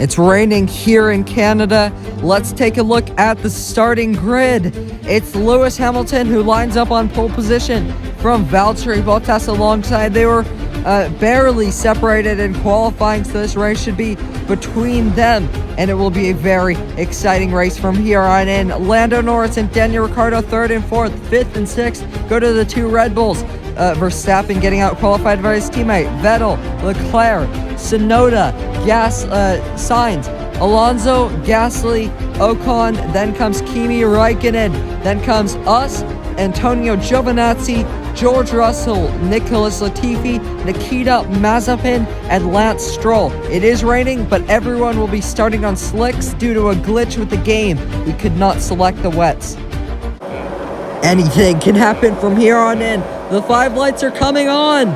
It's raining here in Canada. Let's take a look at the starting grid. It's Lewis Hamilton who lines up on pole position from Valtteri Bottas alongside. They were barely separated in qualifying, so this race should be between them, and it will be a very exciting race from here on in. Lando Norris and Daniel Ricciardo 3rd and 4th, 5th and 6th go to the two Red Bulls. Verstappen getting out qualified by his teammate Vettel, Leclerc, Tsunoda, Sainz, Alonso, Gasly, Ocon, then comes Kimi Räikkönen, then comes us, Antonio Giovinazzi, George Russell, Nicholas Latifi, Nikita Mazepin, and Lance Stroll. It is raining, but everyone will be starting on slicks due to a glitch with the game. We could not select the wets. Anything can happen from here on in. The 5 lights are coming on.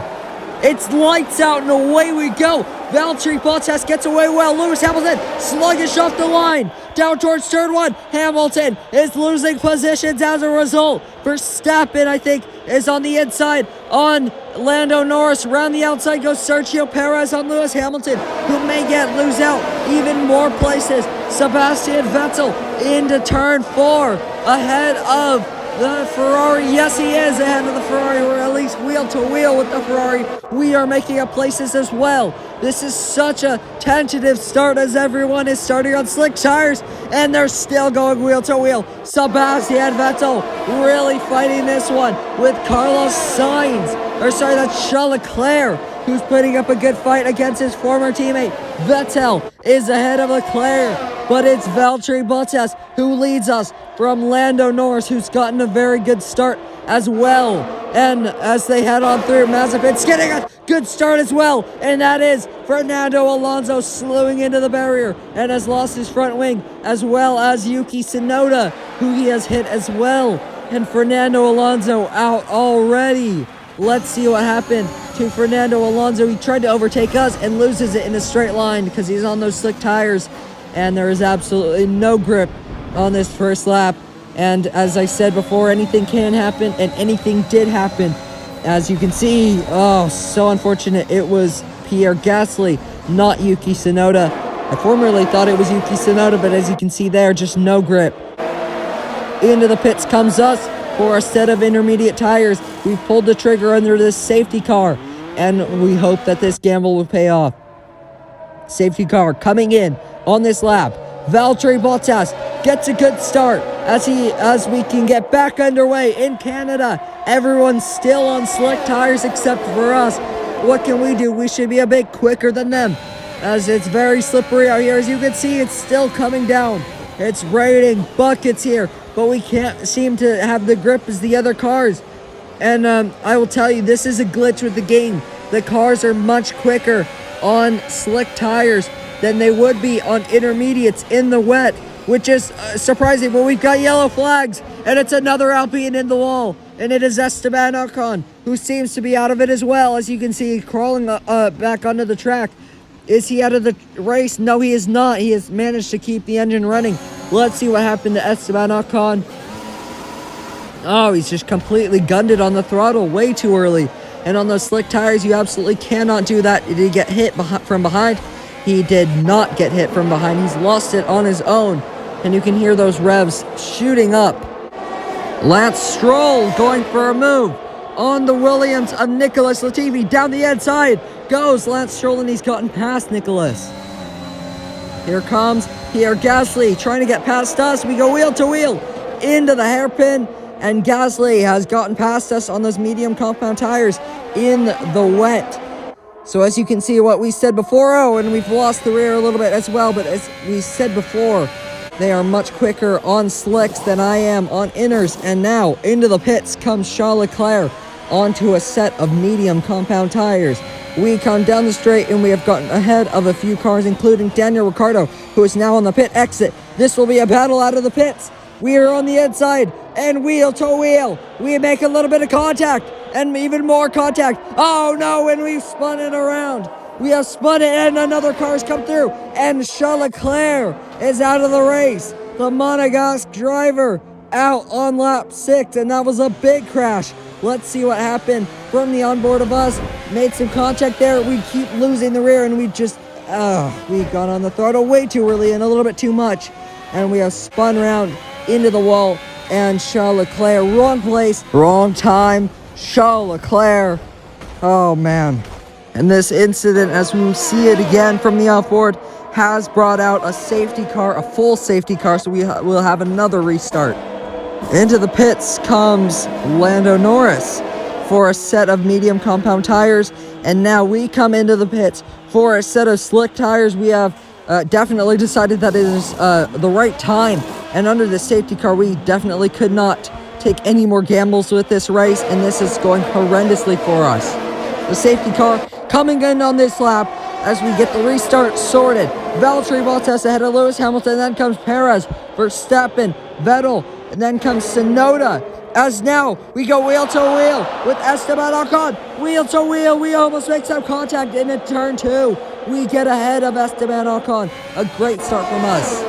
It's lights out and away we go. Valtteri Bottas gets away well. Lewis Hamilton sluggish off the line. Down towards turn 1. Hamilton is losing positions as a result. Verstappen, I think, is on the inside on Lando Norris. Around the outside goes Sergio Perez on Lewis Hamilton, who may lose out even more places. Sebastian Vettel into turn 4 ahead of the Ferrari. Yes, he is ahead of the Ferrari. We're at least wheel to wheel with the Ferrari. We are making up places as well. This is such a tentative start as everyone is starting on slick tires, and they're still going wheel to wheel. Sebastian Vettel really fighting this one with Carlos Sainz. That's Charles Leclerc, who's putting up a good fight against his former teammate. Vettel is ahead of Leclerc, but it's Valtteri Bottas who leads us from Lando Norris, who's gotten a very good start as well. And as they head on through, Mazepin's getting a good start as well. And that is Fernando Alonso slewing into the barrier and has lost his front wing, as well as Yuki Tsunoda, who he has hit as well. And Fernando Alonso out already. Let's see what happened to Fernando Alonso. He tried to overtake us and loses it in a straight line because he's on those slick tires. And there is absolutely no grip on this first lap. And as I said before, anything can happen, and anything did happen. As you can see, so unfortunate. It was Pierre Gasly, not Yuki Tsunoda. I formerly thought it was Yuki Tsunoda, but as you can see there, just no grip. Into the pits comes us for a set of intermediate tires. We've pulled the trigger under this safety car, and we hope that this gamble will pay off. Safety car coming in on this lap. Valtteri Bottas gets a good start as we can get back underway in Canada. Everyone's still on slick tires except for us. What can we do? We should be a bit quicker than them, as it's very slippery out here. As you can see, it's still coming down. It's raining buckets here, but we can't seem to have the grip as the other cars. And I will tell you, this is a glitch with the game. The cars are much quicker on slick tires than they would be on intermediates in the wet, which is surprising. But we've got yellow flags, and it's another Alpine in the wall, and it is Esteban Ocon, who seems to be out of it as well. As you can see, crawling back onto the track. Is he out of the race? No, he is not. He has managed to keep the engine running. Let's see what happened to Esteban Ocon. Oh, he's just completely gunned it on the throttle way too early. And on those slick tires, you absolutely cannot do that. Did he get hit from behind? He did not get hit from behind. He's lost it on his own. And you can hear those revs shooting up. Lance Stroll going for a move on the Williams of Nicholas Latifi. Down the inside goes Lance Stroll, and he's gotten past Nicholas. Here comes Pierre Gasly trying to get past us. We go wheel to wheel into the hairpin. And Gasly has gotten past us on those medium compound tires in the wet. So as you can see, what we said before, and we've lost the rear a little bit as well, but as we said before, they are much quicker on slicks than I am on inners. And now into the pits comes Charles Leclerc onto a set of medium compound tires. We come down the straight, and we have gotten ahead of a few cars, including Daniel Ricciardo, who is now on the pit exit. This will be a battle out of the pits. We are on the inside, and wheel to wheel. We make a little bit of contact, and even more contact. Oh no, and we've spun it around. We have spun it, and another car has come through, and Charles Leclerc is out of the race. The Monegasque driver out on lap 6, and that was a big crash. Let's see what happened from the onboard of us. Made some contact there. We keep losing the rear, and we just We got on the throttle way too early and a little bit too much. And we have spun around into the wall. And Charles Leclerc, wrong place, wrong time. Charles Leclerc. Oh, man. And this incident, as we see it again from the offboard, has brought out a safety car, a full safety car, so we'll have another restart. Into the pits comes Lando Norris for a set of medium compound tires, and now we come into the pits for a set of slick tires. We have definitely decided that it is the right time, and under the safety car, we definitely could not take any more gambles with this race, and this is going horrendously for us. The safety car coming in on this lap as we get the restart sorted. Valtteri Bottas ahead of Lewis Hamilton, then comes Perez, Verstappen, Vettel, and then comes Tsunoda. As now we go wheel to wheel with Esteban Ocon. Wheel to wheel, we almost make some contact in turn 2. We get ahead of Esteban Ocon. A great start from us.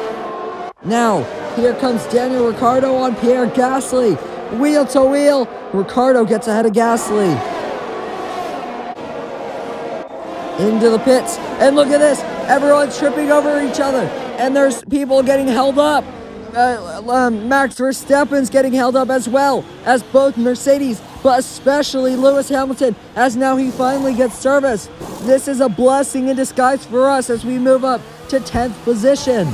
Now, here comes Daniel Ricciardo on Pierre Gasly. Wheel to wheel, Ricciardo gets ahead of Gasly. Into the pits, and look at this, everyone's tripping over each other, and there's people getting held up. Max Verstappen's getting held up as well as both Mercedes, but especially Lewis Hamilton, as now he finally gets service. This is a blessing in disguise for us as we move up to 10th position.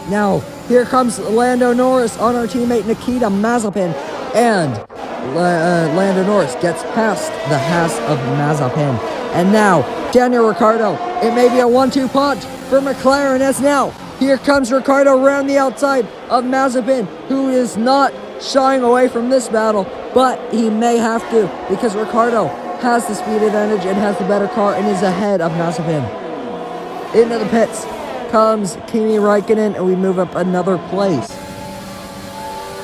Now, here comes Lando Norris on our teammate Nikita Mazepin, and Lando Norris gets past the Haas of Mazepin. And now, Daniel Ricciardo, it may be a 1-2 punch for McLaren, as now, here comes Ricciardo around the outside of Mazepin, who is not shying away from this battle, but he may have to, because Ricciardo has the speed advantage and has the better car and is ahead of Mazepin. Into the pits comes Kimi Räikkönen, and we move up another place.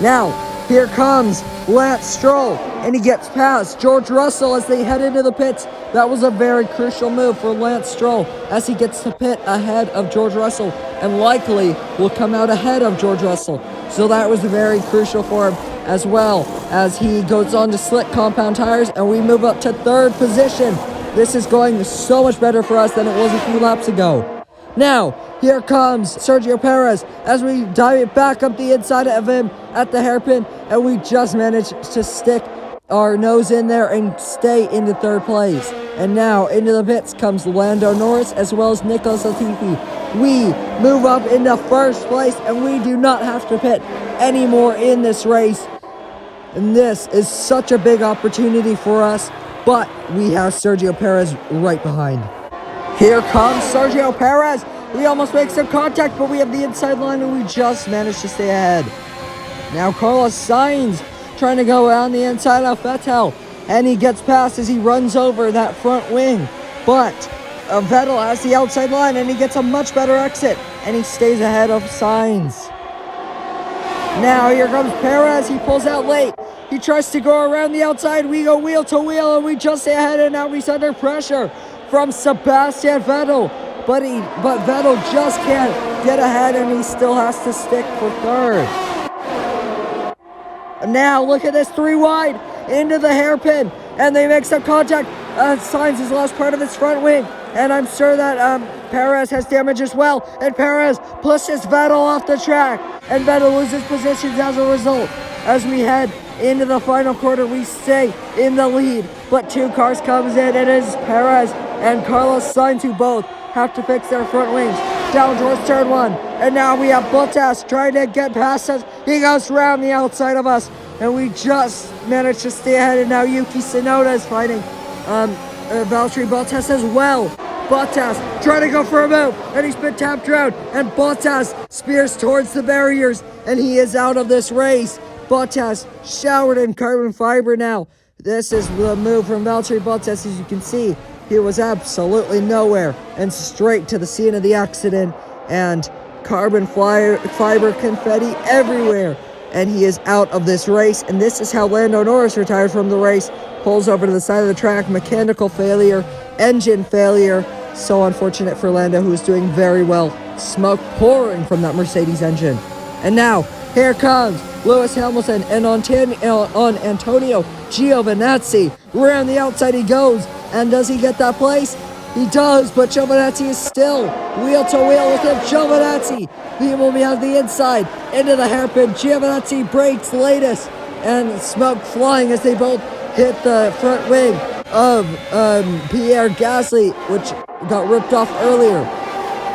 Now, here comes Lance Stroll, and he gets past George Russell as they head into the pits. That was a very crucial move for Lance Stroll as he gets to pit ahead of George Russell and likely will come out ahead of George Russell. So that was very crucial for him, as well as he goes on to slick compound tires, and we move up to 3rd position. This is going so much better for us than it was a few laps ago. Now, here comes Sergio Perez as we dive back up the inside of him at the hairpin, and we just managed to stick our nose in there and stay into 3rd place. And now into the pits comes Lando Norris as well as Nicholas Latifi. We move up into 1st place, and we do not have to pit anymore in this race. And this is such a big opportunity for us, but we have Sergio Perez right behind. Here comes Sergio Perez. We almost make some contact, but we have the inside line, and we just managed to stay ahead. Now Carlos Sainz trying to go on the inside of Vettel, and he gets past as he runs over that front wing. But Vettel has the outside line, and he gets a much better exit, and he stays ahead of Sainz. Now here comes Perez. He pulls out late. He tries to go around the outside. We go wheel to wheel, and we just stay ahead, and now he's under pressure from Sebastian Vettel. But Vettel just can't get ahead, and he still has to stick for 3rd. Now look at this, 3 wide into the hairpin, and they make some contact. Sainz has lost part of his front wing, and I'm sure that Perez has damage as well. And Perez pushes Vettel off the track, and Vettel loses positions as a result. As we head into the final quarter, we stay in the lead, but 2 cars comes in, and it is Perez and Carlos Sainz who both have to fix their front wings down towards turn 1. And now we have Bottas trying to get past us. He goes around the outside of us, and we just managed to stay ahead. And now Yuki Tsunoda is fighting Valtteri Bottas as well. Bottas trying to go for a move, and he's been tapped around, and Bottas spears towards the barriers, and he is out of this race. Bottas showered in carbon fiber now. This is the move from Valtteri Bottas. As you can see, he was absolutely nowhere and straight to the scene of the accident, and carbon fiber confetti everywhere, and he is out of this race. And this is how Lando Norris retired from the race. Pulls over to the side of the track, mechanical failure, engine failure. So unfortunate for Lando, who is doing very well. Smoke pouring from that Mercedes engine. And now, here comes Lewis Hamilton, and on Antonio Giovinazzi. Around the outside he goes, and does he get that place? He does, but Giovinazzi is still wheel to wheel with him. Giovinazzi, people behind the inside, into the hairpin. Giovinazzi breaks latest, and smoke flying as they both hit the front wing of Pierre Gasly, which got ripped off earlier.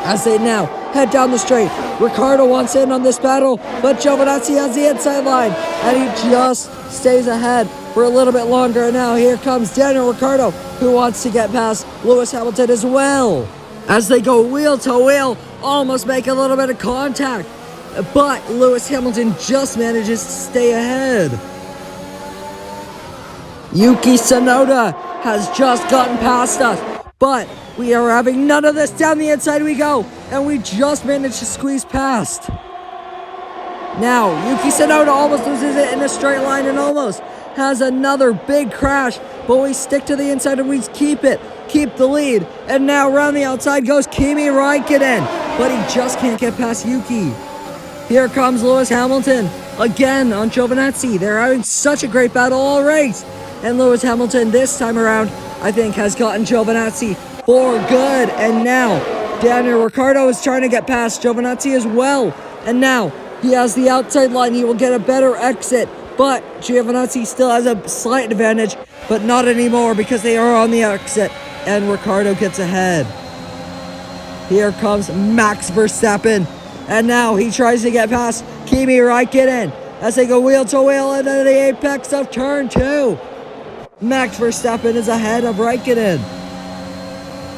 As they now head down the straight, Ricciardo wants in on this battle, but Giovinazzi has the inside line, and he just stays ahead for a little bit longer. And now here comes Daniel Ricciardo, who wants to get past Lewis Hamilton as well. As they go wheel to wheel, almost make a little bit of contact, but Lewis Hamilton just manages to stay ahead. Yuki Tsunoda has just gotten past us, but we are having none of this. Down the inside we go, and we just managed to squeeze past. Now, Yuki Tsunoda almost loses it in a straight line and almost has another big crash, but we stick to the inside and we keep the lead. And now around the outside goes Kimi Räikkönen, but he just can't get past Yuki. Here comes Lewis Hamilton again on Giovinazzi. They're having such a great battle all race. And Lewis Hamilton this time around, I think, has gotten Giovinazzi for good. And now Daniel Ricciardo is trying to get past Giovinazzi as well. And now he has the outside line. He will get a better exit. But Giovinazzi still has a slight advantage, but not anymore because they are on the exit. And Ricciardo gets ahead. Here comes Max Verstappen. And now he tries to get past Kimi Räikkönen as they go wheel to wheel into the apex of turn 2. Max Verstappen is ahead of Räikkönen.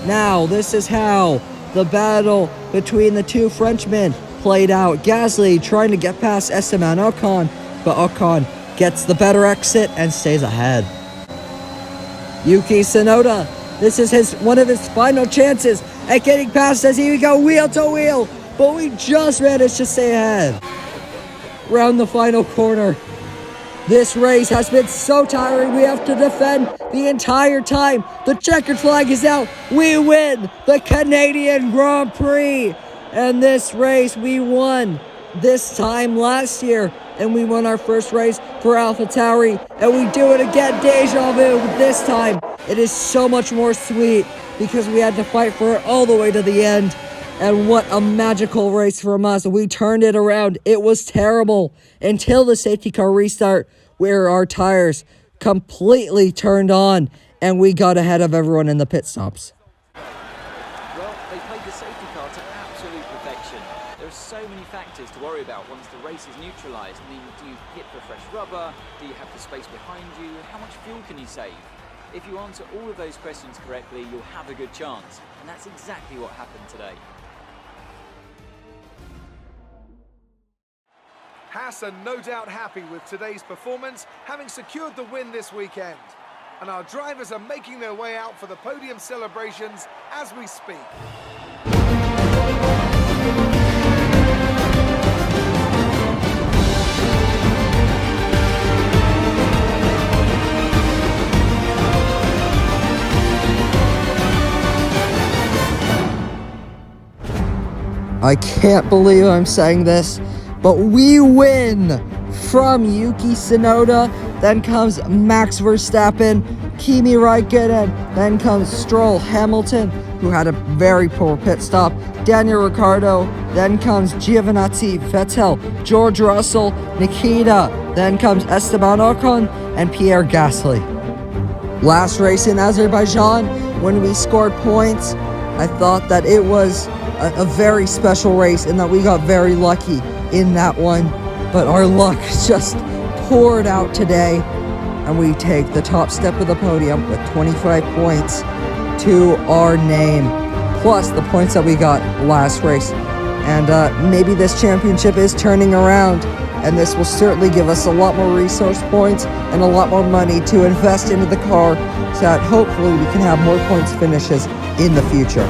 Now, this is how the battle between the two Frenchmen played out. Gasly trying to get past Esteban Ocon, but Ocon gets the better exit and stays ahead. Yuki Tsunoda, this is one of his final chances at getting past as he go wheel to wheel, but we just managed to stay ahead. Round the final corner. This race has been so tiring. We have to defend the entire time. The checkered flag is out. We win the Canadian Grand Prix. And this race we won this time last year. And we won our first race for AlphaTauri. And we do it again. Deja vu. This time it is so much more sweet because we had to fight for it all the way to the end. And what a magical race from us. We turned it around. It was terrible until the safety car restart where our tires completely turned on and we got ahead of everyone in the pit stops. Well, they played the safety car to absolute perfection. There are so many factors to worry about once the race is neutralised. I mean, do you hit for fresh rubber? Do you have the space behind you? How much fuel can you save? If you answer all of those questions correctly, you'll have a good chance. And that's exactly what happened today. Haas are no doubt happy with today's performance, having secured the win this weekend. And our drivers are making their way out for the podium celebrations as we speak. I can't believe I'm saying this, but we win from Yuki Tsunoda. Then comes Max Verstappen, Kimi Räikkönen. Then comes Stroll, Hamilton, who had a very poor pit stop, Daniel Ricciardo. Then comes Giovinazzi, Vettel, George Russell, Nikita. Then comes Esteban Ocon and Pierre Gasly. Last race in Azerbaijan, when we scored points, I thought that it was a very special race and that we got very lucky in that one, but our luck just poured out today and we take the top step of the podium with 25 points to our name, plus the points that we got last race. And maybe this championship is turning around, and this will certainly give us a lot more resource points and a lot more money to invest into the car so that hopefully we can have more points finishes in the future.